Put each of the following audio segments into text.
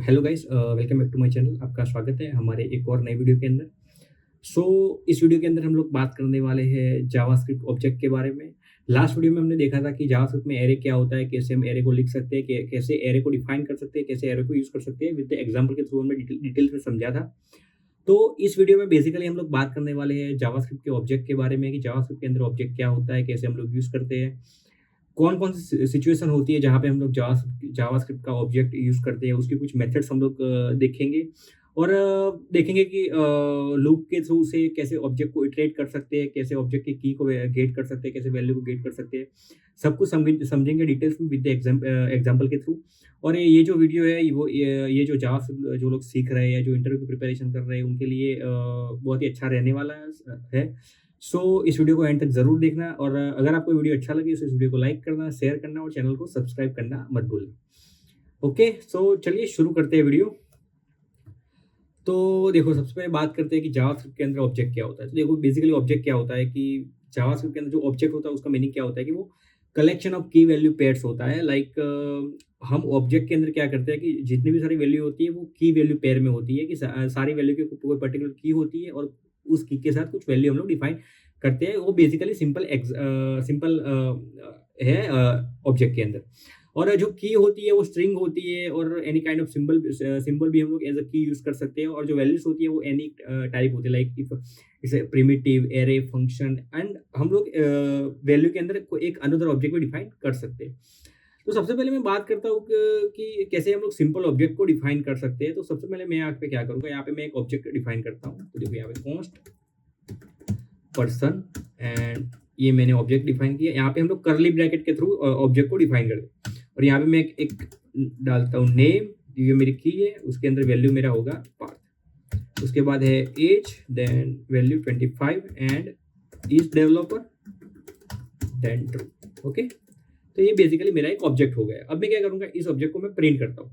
Hello guys, welcome back to my channel. आपका स्वागत है हमारे एक और नए वीडियो के अंदर। इस वीडियो के अंदर हम लोग बात करने वाले हैं जावास्क्रिप्ट ऑब्जेक्ट के बारे में। लास्ट वीडियो में हमने देखा था कि जावास्क्रिप्ट में एरे क्या होता है, कैसे हम एरे को लिख सकते हैं, कैसे एरे को डिफाइन कर सकते हैं, कैसे एरे को यूज़ कर सकते हैं। विद द एग्जांपल के थ्रू हमने डिटेल्स में समझा था। तो इस वीडियो में बेसिकली हम लोग बात करने वाले हैं जावास्क्रिप्ट के ऑब्जेक्ट के बारे में कि जावास्क्रिप्ट के अंदर ऑब्जेक्ट क्या होता है, कैसे हम लोग यूज़ करते हैं, कौन-कौन सी सिचुएशन होती है जहाँ पे हम लोग जावास्क्रिप्ट का ऑब्जेक्ट यूज़ करते हैं, उसके कुछ मेथड्स हम लोग देखेंगे और देखेंगे कि लूप के थ्रू से कैसे ऑब्जेक्ट को इटरेट कर सकते हैं, कैसे ऑब्जेक्ट की को गेट कर सकते हैं, कैसे वैल्यू को गेट कर सकते हैं। सब कुछ समझेंगे डिटेल्स में विद द एग्जांपल के थ्रू। और ये जो वीडियो है ये जो जावास्क्रिप्ट जो लोग सीख रहे हैं या जो इंटरव्यू की प्रिपरेशन कर रहे हैं उनके लिए बहुत ही अच्छा रहने वाला है। इस वीडियो को एंड तक ज़रूर देखना और अगर आपको वीडियो अच्छा लगे तो इस वीडियो को लाइक करना, शेयर करना और चैनल को सब्सक्राइब करना मत भूलना। ओके, चलिए शुरू करते हैं वीडियो। तो देखो, सबसे पहले बात करते हैं कि जावास्क्रिप्ट के अंदर ऑब्जेक्ट क्या होता है। तो देखो, बेसिकली ऑब्जेक्ट क्या होता है कि जावास्क्रिप्ट के अंदर जो ऑब्जेक्ट होता है उसका मीनिंग क्या होता है कि वो कलेक्शन ऑफ की वैल्यू पेयर्स होता है। हम ऑब्जेक्ट के अंदर क्या करते हैं कि जितनी भी सारी वैल्यू होती है वो की वैल्यू पेयर में होती है कि सारी वैल्यू की कोई पर्टिकुलर की होती है और उस की के साथ कुछ वैल्यू हम लोग डिफाइन करते हैं। वो बेसिकली सिंपल है ऑब्जेक्ट के अंदर। और जो की होती है वो स्ट्रिंग होती है और एनी काइंड ऑफ सिंबल भी हम लोग एज अ की यूज कर सकते हैं। और जो वैल्यूज होती है वो एनी टाइप होती है, like if it's primitive, array, function. And हम लोग वैल्यू के अंदर एक अनदर ऑब्जेक्ट को डिफाइन कर सकते हैं। तो सबसे पहले मैं बात करता हूँ कि कैसे हम लोग सिंपल ऑब्जेक्ट को डिफाइन कर सकते हैं। तो सबसे पहले मैं यहाँ पे क्या करूँगा, यहाँ पे मैं एक ऑब्जेक्ट डिफाइन करता हूँ। तो देखो, यहाँ पे कॉन्स्ट पर्सन एंड ये मैंने ऑब्जेक्ट डिफाइन किया। यहाँ पे हम लोग करली ब्रैकेट के थ्रू ऑब्जेक्ट को डिफाइन करते हैं। और यहाँ पे मैं एक डालता हूँ नेम, ये मेरी की है, उसके अंदर वैल्यू मेरा होगा पाथ। उसके बाद है age, then value 25 and is developer, then true. Okay, तो ये बेसिकली मेरा एक ऑब्जेक्ट हो गया। अब मैं क्या करूँगा, इस ऑब्जेक्ट को मैं प्रिंट करता हूँ।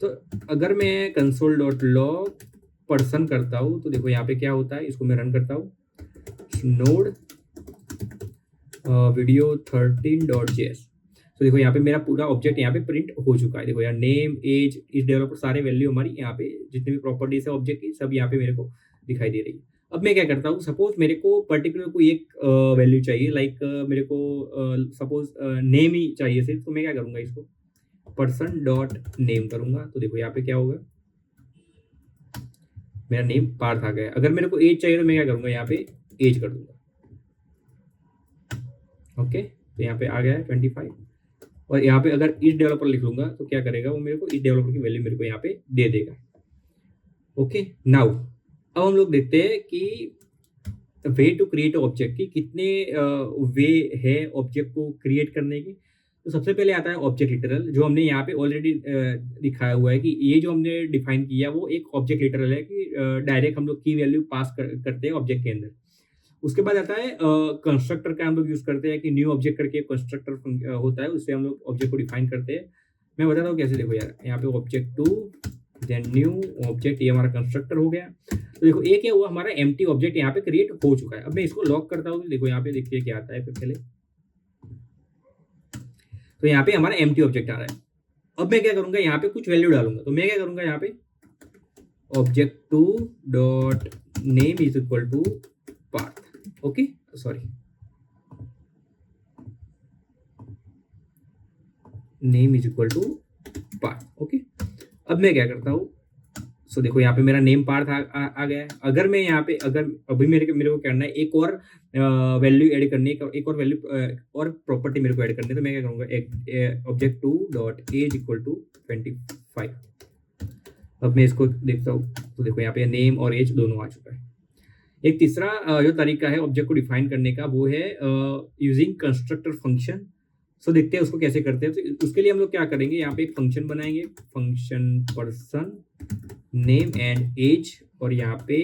तो अगर मैं console.log पर्सन करता हूँ तो देखो यहाँ पे क्या होता है, इसको मैं रन करता हूँ। Node video 13.js। तो देखो यहाँ पे मेरा पूरा ऑब्जेक्ट यहाँ पे प्रिंट हो चुका है। देखो यार, नेम, एज, इस डेवलपर, सारे वैल्यू हमारी यहाँ पे जितनी भी प्रॉपर्टीज है ऑब्जेक्ट की सब यहाँ पे मेरे को दिखाई दे रही है। अब मैं क्या करता हूँ, सपोज मेरे को पर्टिकुलर कोई एक वैल्यू चाहिए, लाइक मेरे को सपोज नेम ही चाहिए सिर्फ। तो मैं क्या करूँगा, इसको पर्सन डॉट नेम करूँगा। तो देखो यहाँ पे क्या होगा, मेरा नेम पार्थ आ गया। अगर मेरे को एज चाहिए तो मैं क्या करूँगा, यहाँ पे एज कर दूंगा। ओके, तो यहाँ पे आ गया है 25। और यहाँ पे अगर इस डेवलपर लिख लूंगा तो क्या करेगा, वो मेरे को इस डेवलपर की वैल्यू मेरे को यहाँ पे दे देगा। ओके, नाउ अब हम लोग देखते हैं कि वे टू क्रिएट ऑब्जेक्ट की कितने वे है ऑब्जेक्ट को क्रिएट करने की। तो सबसे पहले आता है ऑब्जेक्ट लिटरल, जो हमने यहाँ पे ऑलरेडी दिखाया हुआ है कि ये जो हमने डिफाइन किया वो एक ऑब्जेक्ट लिटरल है कि डायरेक्ट हम लोग की वैल्यू पास करते हैं ऑब्जेक्ट के अंदर। उसके बाद आता है कंस्ट्रक्टर का हम लोग यूज करते हैं कि न्यू ऑब्जेक्ट करके कंस्ट्रक्टर होता है, उससे हम लोग ऑब्जेक्ट को डिफाइन करते हैं। मैं बताता हूँ कैसे। देखो यार, यहाँ पे object two, then new object, ये हमारा कंस्ट्रक्टर हो गया। तो देखो एक क्या हुआ, हमारा एम्प्टी ऑब्जेक्ट यहाँ पे क्रिएट हो चुका है। अब मैं इसको लॉक करता हूँ। देखो यहाँ पे देखिए क्या आता है पहले। तो यहाँ पे हमारा एम्प्टी ऑब्जेक्ट आ रहा है। अब मैं क्या करूंगा, यहाँ पे कुछ वैल्यू डालूंगा। तो मैं क्या करूंगा, यहाँ पे object two dot name is equal to Parth. Okay, sorry, name is equal to Parth. Okay, अब मैं क्या करता हूँ, देखो यहाँ पे मेरा नेम पार्थ आ गया है। अगर मैं यहाँ पे अगर अभी मेरे को करना है एक और वैल्यू ऐड करनी है, एक और वैल्यू और प्रॉपर्टी मेरे को ऐड करनी है, तो मैं क्या करूँगा, object two dot age equal to 25। अब मैं इसको देखता हूँ तो देखो यहाँ पे नेम और एज दोनों आ चुका है। एक तीसरा जो तरीका है ऑब्जेक्ट को डिफाइन करने का वो है यूजिंग कंस्ट्रक्टर फंक्शन। देखते हैं उसको कैसे करते हैं। तो उसके लिए हम लोग क्या करेंगे, यहाँ पे एक फंक्शन बनाएंगे, function person name and age. और यहाँ पे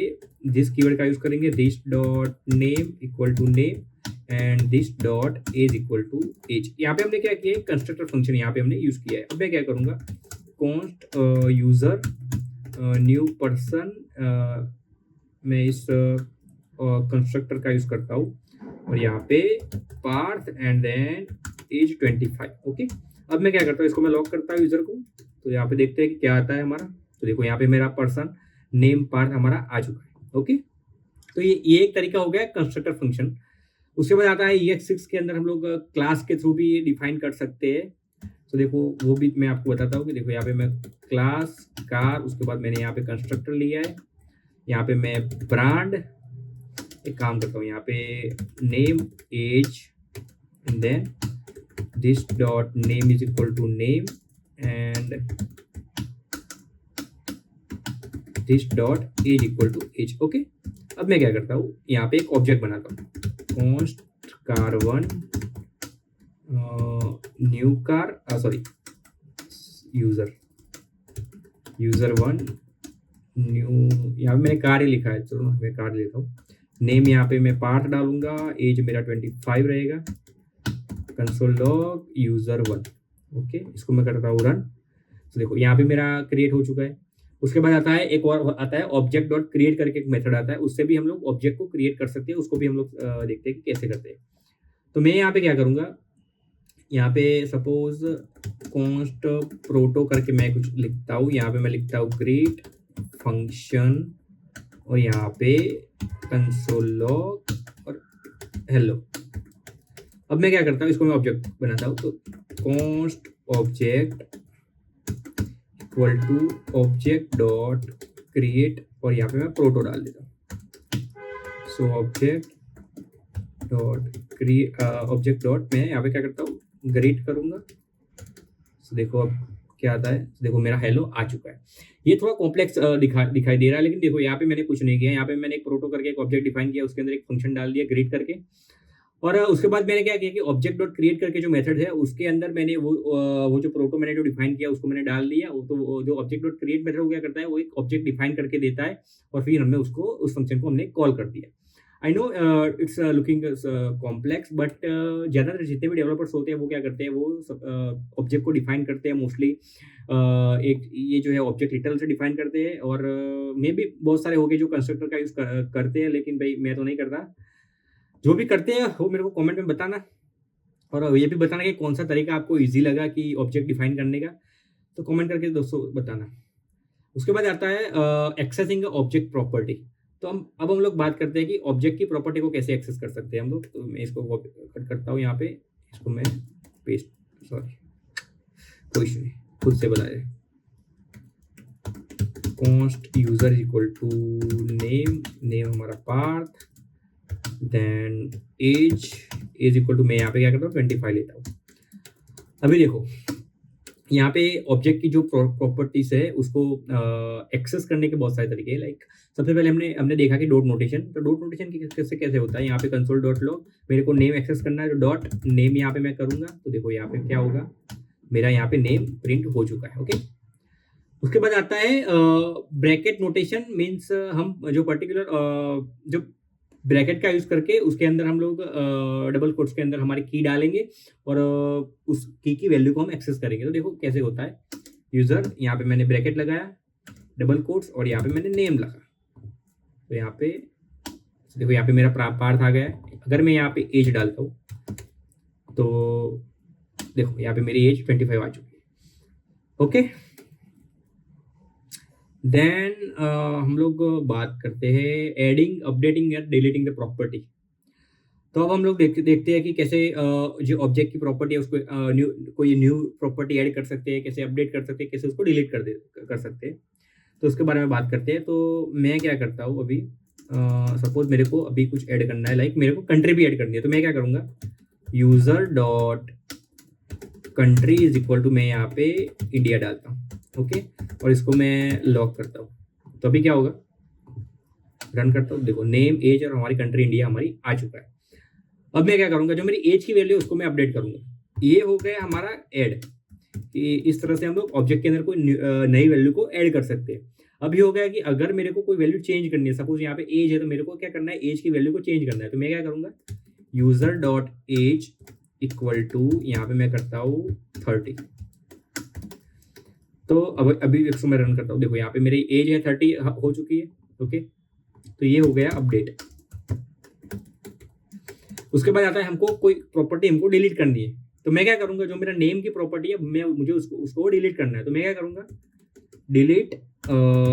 दिस कीवर्ड का यूज करेंगे, this dot name equal to name and this dot age equal to age. यहाँ पे हमने क्या किया, कंस्ट्रक्टर फंक्शन यहाँ पे हमने यूज किया है। अब मैं क्या करूँगा, कॉन्स्ट यूजर न्यू पर्सन, मैं इस कंस्ट्रक्टर का यूज करता हूँ और यहाँ पे Parth and then age 25। Okay, अब मैं क्या करता हूँ, इसको मैं लॉक करता हूँ यूजर को। तो यहाँ पे देखते हैं कि क्या आता है हमारा। तो देखो यहाँ पे मेरा पर्सन नेम पार्थ हमारा आ चुका है। ओके, तो ये एक तरीका हो गया कंस्ट्रक्टर फंक्शन। उसके बाद आता है EX6 के अंदर हम लोग क्लास के थ्रू भी डिफाइन कर सकते हैं। तो देखो वो भी मैं आपको बताता हूँ कि देखो यहाँ पे मैं क्लास कार, उसके बाद मैंने यहाँ पे कंस्ट्रक्टर लिया है, यहाँ पे मैं ब्रांड, एक काम करता हूँ यहाँ पे name age and then this dot name is equal to name and this dot age equal to age. Okay, अब मैं क्या करता हूँ, यहाँ पे एक ऑब्जेक्ट बनाता हूँ, const car one new car, sorry user one new, यहाँ पे मैंने कार ही लिखा है, चलो ना मैं कार लेता हूँ। नेम यहाँ पे मैं पार्थ डालूंगा, एज मेरा 25 रहेगा, console log user one. Okay, इसको मैं करता हूँ रन। तो देखो यहाँ पे मेरा क्रिएट हो चुका है। उसके बाद आता है एक और आता है ऑब्जेक्ट डॉट क्रिएट करके एक मेथड आता है, उससे भी हम लोग ऑब्जेक्ट को क्रिएट कर सकते हैं, उसको भी हम लोग देखते हैं कि कैसे करते हैं। तो मैं यहाँ पे क्या करूँगा, यहाँ पे सपोज कॉन्स्ट प्रोटो करके मैं कुछ लिखता हूँ, यहाँ पे मैं लिखता हूँ ग्रीट फंक्शन और यहाँ पे कंसोल लॉग और हेलो। अब मैं क्या करता हूँ, इसको मैं ऑब्जेक्ट बनाता हूँ। तो const object equal to object dot create और यहाँ पे मैं प्रोटो डाल देता हूँ। So object dot create, object dot मैं यहाँ पे क्या करता हूँ, ग्रीट करूँगा। तो देखो अब क्या आता है, देखो मेरा हेलो आ चुका है। ये थोड़ा कॉम्प्लेक्स दिखाई दे रहा है, लेकिन देखो यहाँ पे मैंने कुछ नहीं किया, यहाँ पे मैंने एक प्रोटो करके एक ऑब्जेक्ट डिफाइन किया, उसके अंदर एक फंक्शन डाल दिया ग्रीट करके, और उसके बाद मैंने क्या किया कि ऑब्जेक्ट डॉट क्रिएट करके जो मेथड है उसके अंदर मैंने वो जो प्रोटो मैंने जो डिफाइन किया उसको मैंने डाल दिया। तो जो ऑब्जेक्ट डॉट क्रिएट मेथड क्या करता है, वो एक ऑब्जेक्ट डिफाइन करके देता है और फिर हमने उसको उस फंक्शन को हमने कॉल कर दिया। I know it's looking complex, but ज़्यादातर जितने भी डेवलपर्स होते हैं वो क्या करते हैं, वो ऑब्जेक्ट को डिफाइन करते हैं मोस्टली। एक ये जो है ऑब्जेक्ट लिटरल से डिफाइन करते हैं, और मे भी बहुत सारे हो गए जो कंस्ट्रक्टर का यूज़ करते हैं, लेकिन भाई मैं तो नहीं करता। जो भी करते हैं वो मेरे को कमेंट में बताना, और ये भी बताना कि कौन सा तरीका आपको ईजी लगा कि ऑब्जेक्ट डिफाइन करने का, तो कमेंट करके दोस्तों बताना। उसके बाद आता है एक्सेसिंग ऑब्जेक्ट प्रॉपर्टी। तो अब हम लोग बात करते हैं कि ऑब्जेक्ट की प्रॉपर्टी को कैसे एक्सेस कर सकते हैं हम लोग। तो मैं इसको कट करता हूँ यहाँ पे, इसको मैं पेस्ट, सॉरी कोई इशू नहीं, खुद से बनाए const user equal to name हमारा Parth, then age equal to, मैं यहाँ पे क्या करता हूँ 25 लेता हूँ। अभी देखो यहाँ पे ऑब्जेक्ट की जो प्रॉपर्टीज है उसको एक्सेस करने के बहुत सारे तरीके हैं। लाइक सबसे पहले हमने देखा कि डॉट नोटेशन। तो डॉट नोटेशन की कैसे होता है, यहाँ पे कंसोल डॉट लॉग, मेरे को नेम एक्सेस करना है, तो डॉट नेम यहाँ पे मैं करूँगा। तो देखो यहाँ पे क्या होगा, मेरा यहाँ पे नेम प्रिंट हो चुका है। ओके, उसके बाद आता है ब्रैकेट नोटेशन। मीन्स हम जो पर्टिकुलर जो ब्रैकेट का यूज करके उसके अंदर हम लोग डबल कोट्स के अंदर हमारी की डालेंगे और उस की वैल्यू को हम एक्सेस करेंगे। तो देखो कैसे होता है, यूजर, यहाँ पे मैंने ब्रैकेट लगाया, डबल कोट्स, और यहाँ पे मैंने नेम लगा। तो यहाँ पे देखो यहाँ पे मेरा पार्थ आ गया है। अगर मैं यहाँ पे एज डालता हूँ तो देखो यहाँ पे मेरी एज 25 आ चुकी है। ओके, देन हम लोग बात करते हैं एडिंग, अपडेटिंग या डिलीटिंग द प्रॉपर्टी। तो अब हम लोग देखते हैं कि कैसे जो ऑब्जेक्ट की प्रॉपर्टी है उसको कोई न्यू प्रॉपर्टी ऐड कर सकते हैं, कैसे अपडेट कर सकते हैं, कैसे उसको डिलीट कर सकते हैं। तो उसके बारे में बात करते हैं। तो मैं क्या करता हूँ, अभी सपोज मेरे को अभी कुछ ऐड करना है, लाइक मेरे को कंट्री भी ऐड करनी है। तो मैं क्या करूँगा, user dot country is equal to, मैं यहाँ पे इंडिया डालता हूँ। ओके, और इसको मैं लॉक करता हूँ। तो अभी क्या होगा, रन करता हूँ, देखो नेम एज और हमारी कंट्री इंडिया हमारी आ चुका है। अब मैं क्या करूँगा, जो मेरी एज की वैल्यू है उसको मैं अपडेट करूँगा। ये हो गया हमारा ऐड, कि इस तरह से हम लोग ऑब्जेक्ट के अंदर कोई नई वैल्यू को ऐड कर सकते हैं। अब ये हो गया कि अगर मेरे को कोई वैल्यू चेंज करनी है, सपोज यहाँ पे एज है, तो मेरे को क्या करना है, एज की वैल्यू को चेंज करना है। तो मैं क्या करूँगा, user dot age equal to, यहाँ पे मैं करता हूँ 30। तो अब अभी इसको मैं रन करता हूँ, देखो यहाँ पे मेरी एज है 30 हो चुकी है। ओके, तो ये हो गया अपडेट। उसके बाद आता है हमको कोई प्रॉपर्टी हमको डिलीट करनी है। तो मैं क्या करूंगा, जो मेरा नेम की प्रॉपर्टी है मैं मुझे उसको डिलीट करना है, तो मैं क्या करूंगा, delete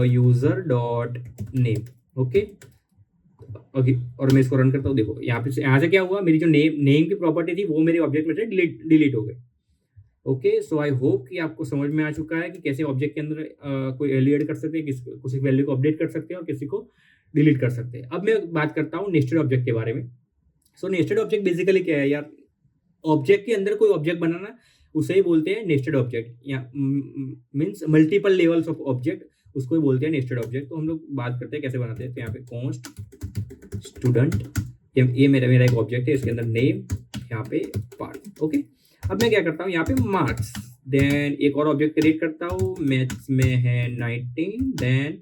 user dot name. Okay, okay, और मैं इसको रन करता हूँ। देखो यहाँ से क्या हुआ, मेरी जो नेम की प्रॉपर्टी थी वो मेरे ऑब्जेक्ट में से डिलीट हो गई। ओके, सो आई होप कि आपको समझ में आ चुका है कि कैसे ऑब्जेक्ट के अंदर कोई वैल्यू ऐड कर सकते हैं, किसी वैल्यू को अपडेट कर सकते हैं और किसी को डिलीट कर सकते हैं। अब मैं बात करता हूँ नेस्टेड ऑब्जेक्ट के बारे में। सो नेस्टेड ऑब्जेक्ट बेसिकली क्या है यार, ऑब्जेक्ट के अंदर कोई ऑब्जेक्ट बनाना, उसे ही बोलते हैं नेस्टेड ऑब्जेक्ट, या means multiple levels of object, उसको ही बोलते हैं नेस्टेड ऑब्जेक्ट। तो हम लोग बात करते हैं कैसे बनाते हैं। तो यहाँ पे कॉन्स्ट स्टूडेंट, ये मेरा मेरा एक ऑब्जेक्ट है, इसके अंदर नेम, यहाँ पे पार्ट। ओके, अब मैं क्या करता हूँ, यहाँ पे मार्क्स, देन एक और ऑब्जेक्ट क्रिएट करता हूँ, मैथ्स में है 19, देन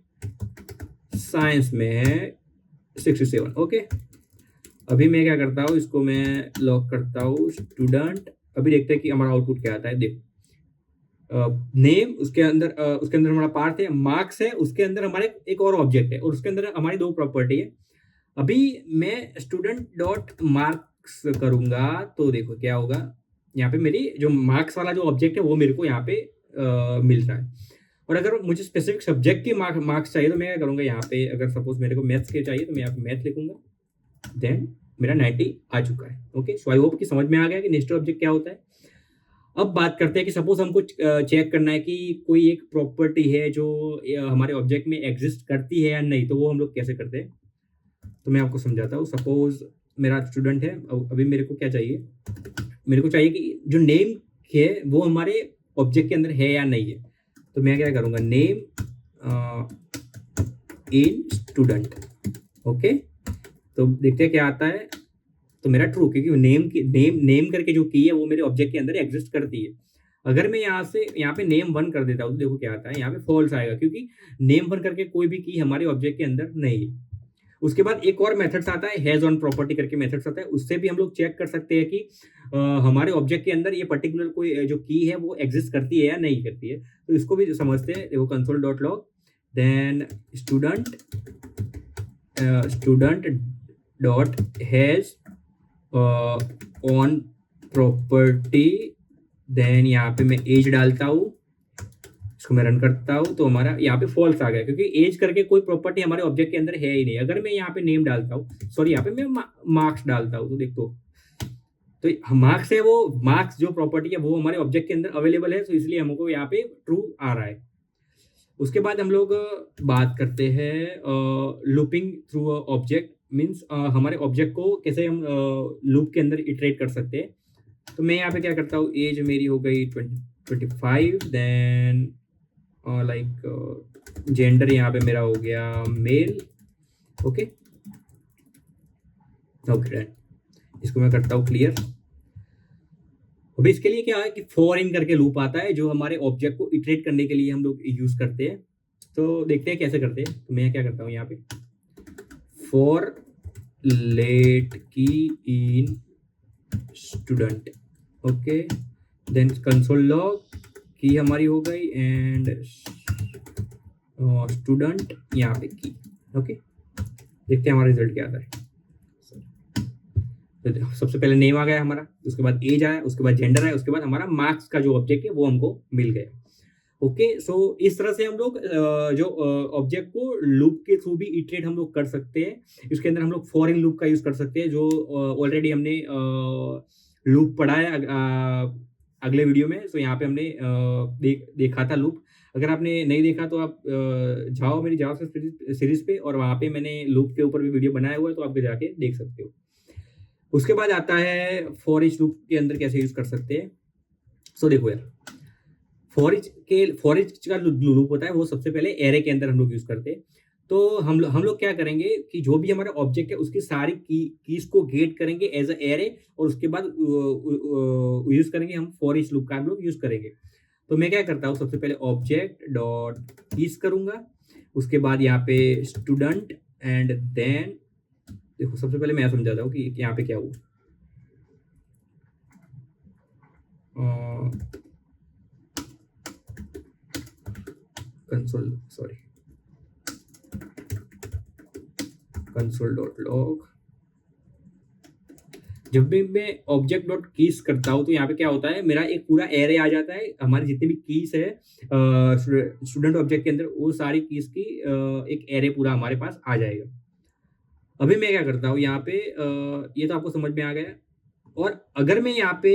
साइंस में है 67। ओके, अभी मैं क्या करता हूँ, इसको मैं लॉक करता हूँ स्टूडेंट। अभी देखते हैं कि हमारा आउटपुट क्या आता है। देखो, नेम, उसके अंदर हमारा पार्ट है, मार्क्स है, उसके अंदर हमारे एक और ऑब्जेक्ट है और उसके अंदर हमारी दो प्रॉपर्टी है। अभी मैं स्टूडेंट डॉट मार्क्स करूंगा तो देखो क्या होगा, यहाँ पे मेरी जो मार्क्स वाला जो ऑब्जेक्ट है वो मेरे को यहाँ पे मिल रहा है। और अगर मुझे स्पेसिफिक सब्जेक्ट के मार्क्स चाहिए तो मैं क्या करूंगा, यहाँ पे अगर सपोज मेरे को मैथ्स के चाहिए तो मैं यहाँ पे मैथ लिखूंगा, देन मेरा 90 आ चुका है। ओके, सो आई होप कि समझ में आ गया कि नेस्टेड ऑब्जेक्ट क्या होता है। अब बात करते हैं कि सपोज हमको चेक करना है कि कोई एक प्रॉपर्टी है जो हमारे ऑब्जेक्ट में एग्जिस्ट करती है या नहीं, तो वो हम लोग कैसे करते हैं। तो मैं आपको समझाता हूँ। सपोज मेरा स्टूडेंट है, अभी मेरे को क्या चाहिए, मेरे को चाहिए कि जो नेम है वो हमारे ऑब्जेक्ट के अंदर है या नहीं है। तो मैं क्या करूँगा, नेम इन स्टूडेंट। ओके, तो देखते हैं क्या आता है। तो मेरा ट्रू, क्योंकि नेम करके जो की है वो मेरे ऑब्जेक्ट के अंदर एग्जिस्ट करती है। अगर मैं यहाँ पे नेम 1 कर देता हूँ तो देखो क्या आता है, यहाँ पे फॉल्स आएगा, क्योंकि नेम 1 करके कोई भी की हमारे ऑब्जेक्ट के अंदर नहीं है। उसके बाद एक और मेथड्स आता है, हैज ऑन प्रॉपर्टी करके मेथड्स आता है, उससे भी हम लोग चेक कर सकते हैं कि हमारे ऑब्जेक्ट के अंदर ये पर्टिकुलर कोई जो की है वो एग्जिस्ट करती है या नहीं करती है। तो इसको भी समझते हैं। देखो console dot log, then student dot has own property, then यहाँ पे मैं एज डालता हूँ, इसको मैं रन करता हूँ तो हमारा यहाँ पे फॉल्स आ गया, क्योंकि एज करके कोई प्रॉपर्टी हमारे ऑब्जेक्ट के अंदर है ही नहीं। अगर मैं यहाँ पे नेम डालता हूँ, सॉरी यहाँ पे मैं मार्क्स डालता हूँ, तो देखो तो मार्क्स है, वो मार्क्स जो प्रॉपर्टी है वो हमारे ऑब्जेक्ट के अंदर अवेलेबल है, तो इसलिए हमको यहाँ पे ट्रू आ रहा है। उसके बाद हम लोग बात करते हैं लूपिंग थ्रू ऑब्जेक्ट, मीन्स हमारे ऑब्जेक्ट को कैसे हम लूप के अंदर इटरेट कर सकते हैं। तो मैं यहाँ पे क्या करता हूँ, एज मेरी हो गई 25, देन लाइक जेंडर यहाँ पे मेरा हो गया मेल। ओके, ओके डन, इसको मैं करता हूँ क्लियर। अभी इसके लिए क्या है कि फॉर इन करके लूप आता है जो हमारे ऑब्जेक्ट को इटरेट करने के लिए हम लोग यूज करते हैं। तो देखते हैं कैसे करते हैं। तो मैं क्या करता हूँ, यहाँ पे for let key in student. Okay, then console log की हमारी हो गई एंड स्टूडेंट यहाँ पे की। ओके, देखते हैं हमारा रिजल्ट क्या आता है। तो सबसे पहले नेम आ गया हमारा, उसके बाद एज आया, उसके बाद जेंडर आया, उसके बाद हमारा मार्क्स का जो ऑब्जेक्ट है वो हमको मिल गया। ओके, सो इस तरह से हम लोग जो ऑब्जेक्ट को लूप के थ्रू भी इटरेट हम लोग कर सकते हैं। इसके अंदर हम लोग फॉर इन लूप का यूज कर सकते हैं, जो ऑलरेडी हमने लूप पढ़ा है अगले वीडियो में। सो यहाँ पे हमने देखा था लूप। अगर आपने नहीं देखा तो आप जाओ मेरी जावास्क्रिप्ट सीरीज पे, और वहाँ पे मैंने लूप के ऊपर भी वीडियो बनाया हुआ है, तो आप जाके देख सकते हो। उसके बाद आता है फॉर ईच लूप के अंदर कैसे यूज कर सकते हैं। सो देखो यार, फॉर ईच का लूप होता है वो सबसे पहले एरे के अंदर हम लोग यूज करते हैं। तो हम लोग क्या करेंगे कि जो भी हमारा ऑब्जेक्ट है उसकी सारी कीज को गेट करेंगे एज अ एरे, और उसके बाद यूज करेंगे हम फॉर ईच लूप का हम लोग यूज करेंगे। तो मैं क्या करता हूँ, सबसे पहले ऑब्जेक्ट डॉट कीज करूंगा, उसके बाद यहाँ पे स्टूडेंट, एंड देन देखो सबसे पहले मैं समझाता हूँ कि यहाँ पे क्या हुआ। कंसोल डॉट लॉग, जब भी मैं ऑब्जेक्ट डॉट कीज करता हूँ तो यहाँ पे क्या होता है, मेरा एक पूरा एरे आ जाता है, हमारे जितने भी कीज है स्टूडेंट ऑब्जेक्ट के अंदर, वो सारी कीज की एक एरे पूरा हमारे पास आ जाएगा। अभी मैं क्या करता हूँ यहाँ पे, ये तो आपको समझ में आ गया। और अगर मैं यहाँ पे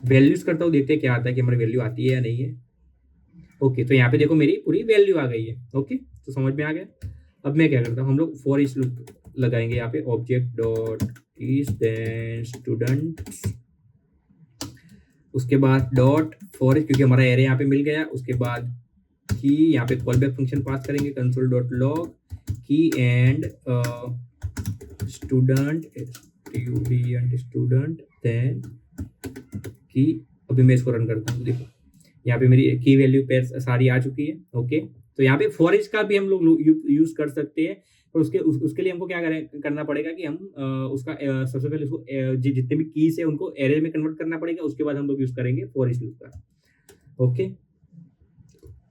वैल्यूज करता हूँ, देखते हैं क्या आता है कि हमारी वैल्यू आती है या नहीं है। ओके, तो यहाँ पे देखो मेरी पूरी वैल्यू आ गई है। ओके, तो समझ में आ गया। अब मैं क्या करता हूँ, हम लोग फॉर ईच लूप लगाएंगे यहाँ पे, object dot is then student, उसके बाद डॉट फॉर ईच, क्योंकि हमारा एरे यहाँ पे मिल गया। उसके बाद की यहाँ पे कॉल बैक फंक्शन पास करेंगे, कंसोल डॉट लॉग की एंड स्टूडेंट स्टूडेंट देन की। अभी मैं इसको रन करता हूँ, देखो यहाँ पे मेरी की वैल्यू पेयर सारी आ चुकी है। ओके, तो यहाँ पे फॉर ईच का भी हम लोग यूज कर सकते हैं, और उसके लिए हमको क्या करना पड़ेगा कि हम उसका सबसे पहले उसको जितने भी कीज है उनको एरे में कन्वर्ट करना पड़ेगा, उसके बाद हम लोग यूज करेंगे फॉर ईच लूप का। ओके,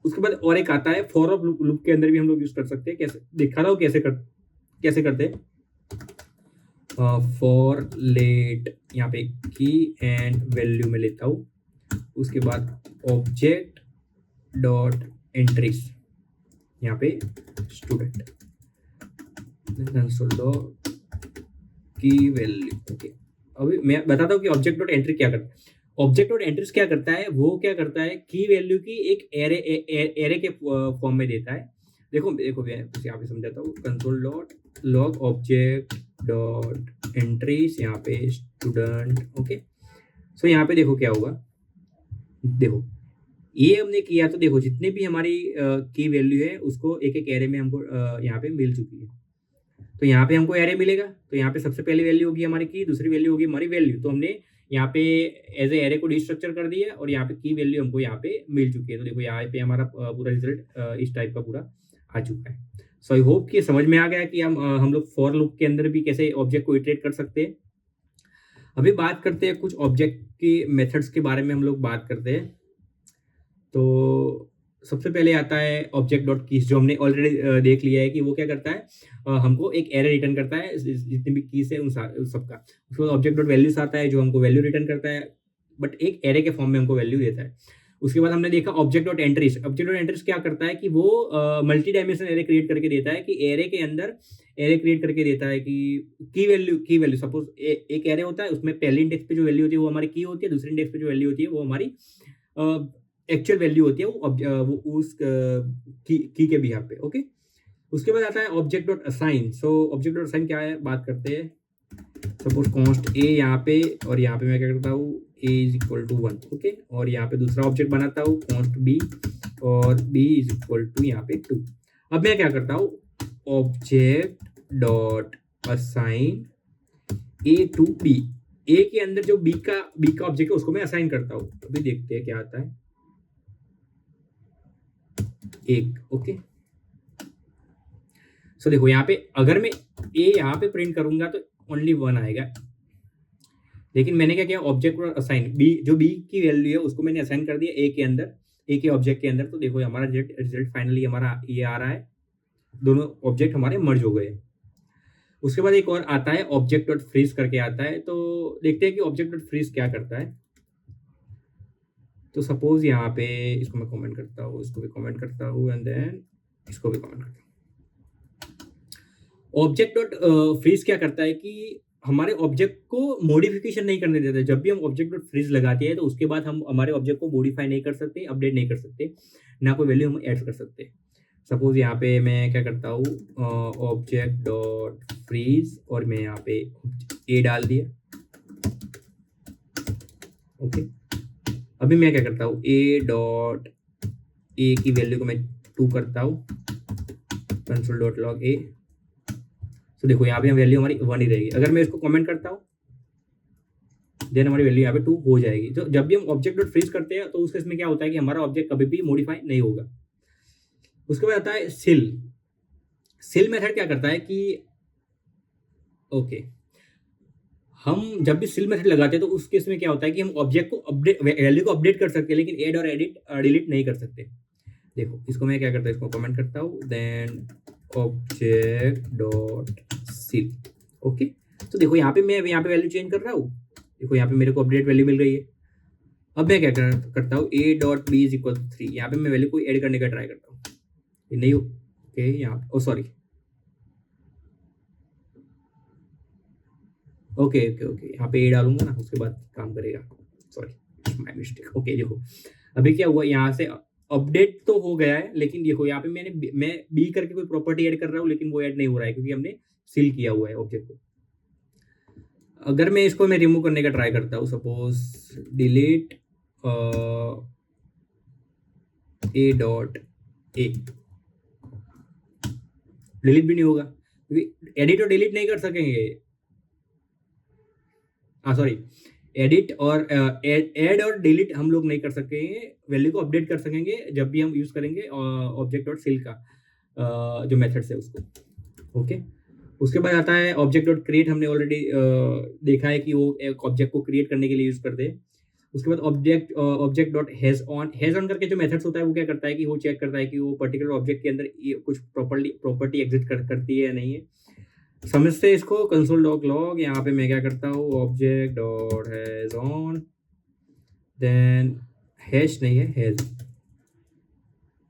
उसके बाद और एक आता है फॉर ऑफ लूप के अंदर भी हम लोग यूज कर सकते हैं। कैसे दिखा रहा हूँ, कैसे करते हैं। फॉर लेट यहाँ पे की एंड वैल्यू में लेता हूँ, उसके बाद ऑब्जेक्ट डॉट एंट्रीज यहाँ पे स्टूडेंट की वैल्यू। ओके, अभी मैं बताता हूँ कि ऑब्जेक्ट डॉट एंट्री क्या करता है। ऑब्जेक्ट डॉट एंट्रीज क्या करता है, वो क्या करता है, की वैल्यू की एक एरे के फॉर्म में देता है। देखो देखो मैं यहाँ पे समझाता हूँ, console dot log object dot entries यहाँ पे स्टूडेंट। ओके, सो यहाँ पे देखो क्या होगा, देखो ये हमने किया तो देखो जितने भी हमारी की वैल्यू है उसको एक एक एरे में हमको यहाँ पे मिल चुकी है। तो यहाँ पे हमको एरे मिलेगा, तो यहाँ पे सबसे पहली वैल्यू होगी हमारी की, दूसरी वैल्यू होगी हमारी वैल्यू। तो हमने यहाँ पे एज ए एरे को डिस्ट्रक्चर कर दिया, और यहाँ पे की वैल्यू हमको यहाँ पे मिल चुकी है। तो देखो यहाँ पे हमारा पूरा रिजल्ट इस टाइप का पूरा आ चुका है। सो आई होप कि समझ में आ गया कि हम लोग फॉर लूप के अंदर भी कैसे ऑब्जेक्ट को इटरेट कर सकते हैं। अभी बात करते हैं कुछ ऑब्जेक्ट की मेथड्स के बारे में, हम लोग बात करते हैं। तो सबसे पहले आता है ऑब्जेक्ट डॉट कीज, जो हमने ऑलरेडी देख लिया है कि वो क्या करता है, हमको एक एरे रिटर्न करता है जितने भी कीज है उन सबका। उसके बाद ऑब्जेक्ट डॉट वैल्यूज आता है जो हमको वैल्यू रिटर्न करता है, बट एक एरे के फॉर्म में हमको वैल्यू देता है। उसके बाद हमने देखा object dot entries. Object dot entries क्या करता है कि वो मल्टी डायमेंशन एरे क्रिएट करके देता है, कि एरे के अंदर एरे क्रिएट करके देता है कि की वैल्यू सपोज एक एरे होता है, उसमें पहले इंडेक्स पे जो वैल्यू होती है वो हमारी की होती है, दूसरे इंडेक्स पे जो वैल्यू होती है वो हमारी एक्चुअल वैल्यू होती है, वो उस की के बिहाफ पे। ओके, उसके बाद आता है ऑब्जेक्ट डॉट असाइन। सो ऑब्जेक्ट डॉट असाइन क्या है, बात करते हैं। सपोज कॉन्स्ट ए यहाँ पे, और यहाँ पे मैं क्या करता हूँ, a is equal to 1। Okay, और यहाँ पे दूसरा ऑब्जेक्ट बनाता हूँ कॉन्स्ट बी, और बी इज इक्वल टू यहाँ पे 2। अब मैं क्या करता हूँ, object dot assign a to b, a के अंदर जो बी का ऑब्जेक्ट है उसको मैं असाइन करता हूँ। अभी देखते हैं क्या आता है, एक। ओके, सो देखो यहाँ पे अगर मैं ए यहाँ पे प्रिंट करूंगा तो ओनली 1 आएगा, लेकिन मैंने क्या किया, ऑब्जेक्ट और असाइन बी, जो बी की वैल्यू है उसको मैंने असाइन कर दिया ए के अंदर, ए के ऑब्जेक्ट के अंदर। तो देखो हमारा रिजल्ट फाइनली हमारा ये आ रहा है, दोनों ऑब्जेक्ट हमारे मर्ज हो गए। उसके बाद एक और आता है ऑब्जेक्ट डॉट फ्रीज करके आता है। तो देखते हैं कि ऑब्जेक्ट डॉट फ्रीज क्या करता है। तो सपोज यहाँ पे इसको मैं कमेंट करता हूँ, इसको भी कमेंट करता हूँ, एंड देन इसको भी कमेंट करता हूँ। ऑब्जेक्ट डॉट फ्रीज क्या करता है कि हमारे ऑब्जेक्ट को मॉडिफिकेशन नहीं करने देता। जब भी हम ऑब्जेक्ट डॉट फ्रीज लगाते हैं तो उसके बाद हम हमारे ऑब्जेक्ट को मॉडिफाई नहीं कर सकते, अपडेट नहीं कर सकते, ना कोई वैल्यू हम ऐड कर सकते। सपोज यहाँ पे मैं क्या करता हूँ, ऑब्जेक्ट डॉट फ्रीज, और मैं यहाँ पे ए डाल दिया। ओके, अभी मैं क्या करता हूँ, ए डॉट ए की वैल्यू को मैं 2 करता हूँ, कंसोल डॉट लॉग ए। तो देखो यहाँ पे वैल्यू हमारी 1 ही रहेगी। अगर मैं इसको कमेंट करता हूँ देन हमारी वैल्यू यहाँ पे 2 हो जाएगी। तो जब भी हम ऑब्जेक्ट डॉट फ्रीज करते हैं तो उस केस में क्या होता है कि हमारा ऑब्जेक्ट कभी भी मॉडिफाई नहीं होगा। उसके बाद आता है सिल मेथड क्या करता है कि ओके, हम जब भी सिल मेथड लगाते हैं तो उस केस में क्या होता है कि हम ऑब्जेक्ट को अपडेट, वैल्यू को अपडेट कर सकते हैं, लेकिन ऐड और एडिट डिलीट नहीं कर सकते। देखो इसको मैं क्या करता हूँ, इसको कमेंट करता हूँ, देन ऑब्जेक्ट डॉट सिल। ओके, तो देखो यहाँ पे मैं यहाँ पे वैल्यू चेंज कर रहा हूँ, देखो यहाँ पे मेरे को अपडेट वैल्यू मिल गई है। अब मैं क्या करता हूँ, a dot B is equal to 3, यहाँ पे मैं वैल्यू को ऐड करने का ट्राई करता हूँ, ये नहीं ओके यहाँ ओ सॉरी ओके ओके ओके यहाँ पे ए डालूंगा ना, उसके बाद काम करेगा, सॉरी माय मिस्टेक। ओके देखो अभी क्या हुआ, यहाँ से अपडेट तो हो गया है, लेकिन देखो यहाँ पे मैं बी करके कोई प्रॉपर्टी ऐड कर रहा हूँ, लेकिन वो ऐड नहीं हो रहा है क्योंकि हमने सील किया हुआ है ऑब्जेक्ट को। अगर मैं इसको मैं रिमूव करने का ट्राई करता हूँ, suppose delete A dot A, delete भी नहीं होगा क्योंकि एडिट और डिलीट नहीं कर सकेंगे, हाँ सॉरी, एडिट और ऐड और डिलीट हम लोग नहीं कर सकेंगे, वैल्यू को अपडेट कर सकेंगे जब भी हम यूज करेंगे ऑब्जेक्ट डॉट सिल का जो मेथड्स है उसको। ओके उसके बाद आता है ऑब्जेक्ट डॉट क्रिएट, हमने ऑलरेडी देखा है कि वो एक ऑब्जेक्ट को क्रिएट करने के लिए यूज करते हैं। उसके बाद ऑब्जेक्ट डॉट हैज ऑन करके जो मेथड्स होता है वो क्या करता है कि वो चेक करता है कि वो पर्टिकुलर ऑब्जेक्ट के अंदर कुछ प्रॉपर्टी एग्जिस्ट करती है या नहीं है। समझते हैं इसको, कंसोल डॉट लॉग, यहाँ पे मैं क्या करता हूँ, object dot has own, then hash नहीं है हैज,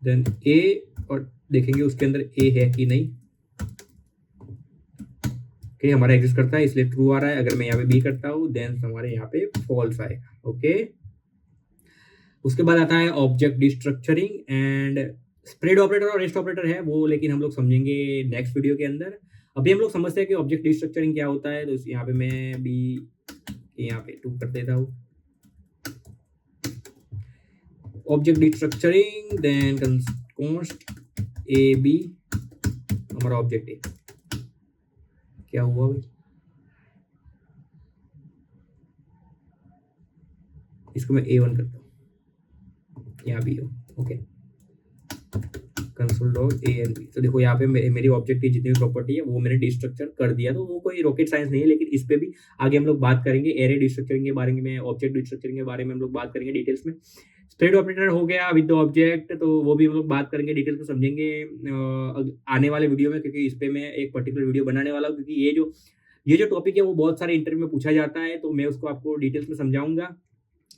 देन ए, और देखेंगे उसके अंदर ए है कि नहीं। ओके हमारा एग्जिस्ट करता है इसलिए ट्रू आ रहा है। अगर मैं यहाँ पे बी करता हूँ देन हमारे यहाँ पे फॉल्स आएगा। ओके उसके बाद आता है ऑब्जेक्ट डिस्ट्रक्चरिंग एंड स्प्रेड ऑपरेटर और रेस्ट ऑपरेटर है वो, लेकिन हम लोग समझेंगे नेक्स्ट वीडियो के अंदर। अभी हम लोग समझते हैं कि ऑब्जेक्ट डिस्ट्रक्चरिंग क्या होता है, तो यहाँ पे मैं भी यहाँ पे 2 कर देता हूँ, object destructuring then const a b, हमारा ऑब्जेक्ट है क्या हुआ भाई, इसको मैं A1 करता हूँ, यहाँ भी हो okay console dot A and B. तो देखो यहाँ पे मेरी ऑब्जेक्ट की जितनी भी प्रॉपर्टी है वो मैंने डिस्ट्रक्चर कर दिया, तो वो कोई रॉकेट साइंस नहीं है, लेकिन इस पे भी आगे हम लोग बात करेंगे, एरे डिस्ट्रक्चरिंग के बारे में, ऑब्जेक्ट डिस्ट्रक्चरिंग के बारे में हम लोग बात करेंगे डिटेल्स में। स्प्रेड ऑपरेटर हो गया विद द ऑब्जेक्ट, तो वो भी हम लोग बात करेंगे, डिटेल्स में समझेंगे आने वाले वीडियो में, क्योंकि इस पे मैं एक पर्टिकुलर वीडियो बनाने वाला हूँ, क्योंकि ये जो टॉपिक है वो बहुत सारे इंटरव्यू में पूछा जाता है, तो मैं उसको आपको डिटेल्स में समझाऊंगा।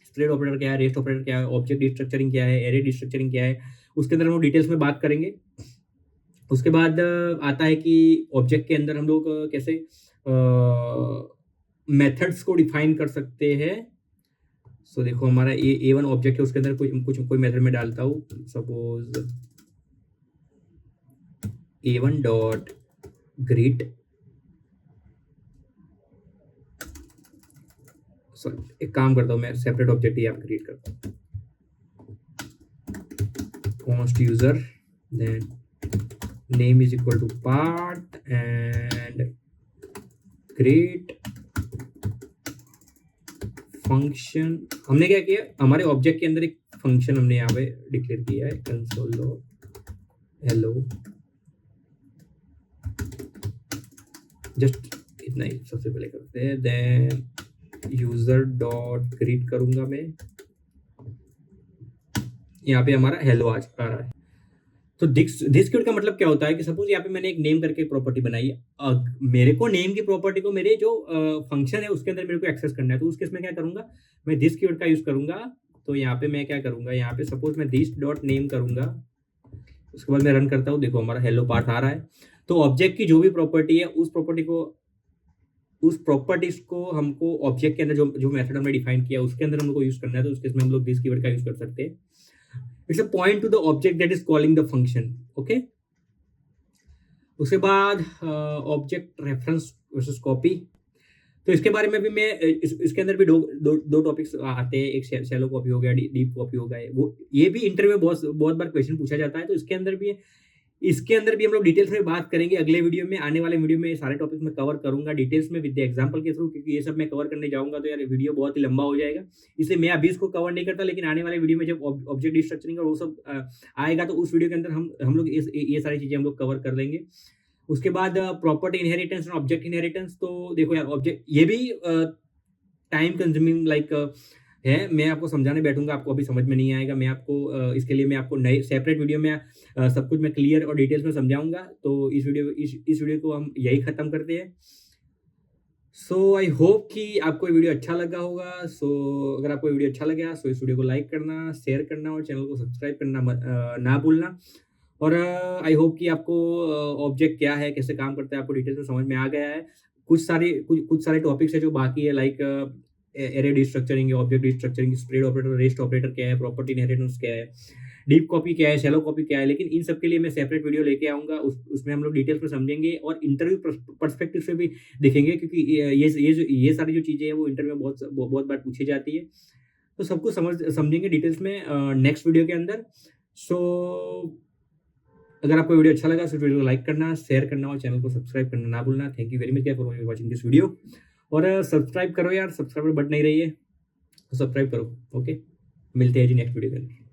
स्प्रेड ऑपरेटर क्या है, रेस्ट ऑपरेटर क्या है, ऑब्जेक्ट डिस्ट्रक्चरिंग क्या है, एरे डिस्ट्रक्चरिंग क्या है, उसके अंदर हम लोग डिटेल्स में बात करेंगे। उसके बाद आता है कि ऑब्जेक्ट के अंदर हम लोग कैसे मेथड्स को डिफाइन कर सकते हैं। सो देखो हमारा A1 ऑब्जेक्ट है, उसके अंदर कोई मेथड में डालता हूँ, suppose A1 dot greet, sorry एक काम करता हूँ मैं, सेपरेट ऑब्जेक्ट ही यहाँ क्रिएट करता हूँ, const user then name is equal to part and create function. हमने क्या किया, हमारे ऑब्जेक्ट के अंदर एक फंक्शन हमने यहाँ पे डिक्लेयर किया है, कंसोल हेलो, जस्ट इतना ही सबसे पहले करते हैं, देन यूजर डॉट ग्रीट करूंगा मैं, यहाँ पे हमारा हेलो आ रहा है। तो दिस कीवर्ड का मतलब क्या होता है कि सपोज यहाँ पे मैंने एक नेम करके प्रॉपर्टी बनाई है, मेरे को नेम की प्रॉपर्टी को मेरे जो फंक्शन है उसके अंदर मेरे को एक्सेस करना है, तो उस केस में क्या करूंगा, मैं दिस कीवर्ड का यूज करूंगा। तो यहाँ पे मैं क्या करूंगा, यहाँ पे सपोज मैं दिस डॉट नेम करूंगा, उसके बाद मैं रन करता हूँ, देखो हमारा हेलो पार्ट आ रहा है। तो ऑब्जेक्ट की जो भी प्रॉपर्टी है उस प्रॉपर्टीज को हमको ऑब्जेक्ट के अंदर जो मेथड हमने डिफाइन किया उसके अंदर हम लोग को यूज करना है, तो उस केस में हम लोग दिस कीवर्ड का यूज कर सकते हैं। It's a point to the object that is calling the function. Okay. उसके बाद ऑब्जेक्ट रेफरेंस वर्सेस कॉपी, तो इसके बारे में भी मैं इसके अंदर भी दो टॉपिक्स आते हैं, एक शैलो कॉपी हो गया, डीप कॉपी हो गया, वो ये भी इंटरव्यू में बहुत बार क्वेश्चन पूछा जाता है, तो इसके अंदर भी हम लोग डिटेल्स में बात करेंगे अगले वीडियो में, आने वाले वीडियो में सारे टॉपिक्स में कवर करूंगा डिटेल्स में विद एग्जांपल के थ्रू, क्योंकि ये सब मैं कवर करने जाऊंगा तो यार वीडियो बहुत ही लंबा हो जाएगा, इसलिए मैं अभी इसको कवर नहीं करता, लेकिन आने वाले वीडियो में जब ऑब्जेक्ट डिस्ट्रक्चरिंग और वो सब आएगा तो उस वीडियो के अंदर हम लोग ये सारी चीजें हम लोग कवर कर लेंगे। उसके बाद प्रॉपर्टी इनहेरिटेंस और ऑब्जेक्ट इनहेरिटेंस, तो देखो यार ऑब्जेक्ट ये भी टाइम कंज्यूमिंग है, मैं आपको समझाने बैठूंगा आपको अभी समझ में नहीं आएगा, मैं आपको इसके लिए मैं आपको नए सेपरेट वीडियो में सब कुछ मैं क्लियर और डिटेल्स में समझाऊंगा। तो इस वीडियो को हम यही खत्म करते हैं। सो आई होप कि आपको ये वीडियो अच्छा लगा होगा। सो अगर आपको ये वीडियो अच्छा लगा सो इस वीडियो को लाइक करना, शेयर करना और चैनल को सब्सक्राइब करना ना भूलना। और आई होप कि आपको ऑब्जेक्ट क्या है, कैसे काम करता है, आपको डिटेल्स में समझ में आ गया है। कुछ सारे टॉपिक्स है जो बाकी है, like array destructuring, object destructuring, spread operator, rest operator क्या है, प्रॉपर्टी इनहेरिटेंस क्या है, डीप कॉपी क्या है, शैलो कॉपी क्या है। लेकिन इन सब के लिए मैं सेपरेट वीडियो लेके आऊँगा, उसमें हम लोग डिटेल्स में समझेंगे और इंटरव्यू पर्सपेक्टिव से भी देखेंगे, क्योंकि ये सारी जो चीज़ें हैं वो इंटरव्यू में बहुत बार पूछी जाती है। तो सब कुछ समझेंगे डिटेल्स में नेक्स्ट वीडियो के अंदर। सो अगर आपको वीडियो अच्छा लगा तो वीडियो को लाइक करना, शेयर करना और चैनल को सब्सक्राइब करना ना भूलना। Thank you very much for watching this video. और सब्सक्राइब करो यार, सब्सक्राइबर बट नहीं रही है तो सब्सक्राइब करो। ओके, मिलते हैं जी नेक्स्ट वीडियो के अंदर।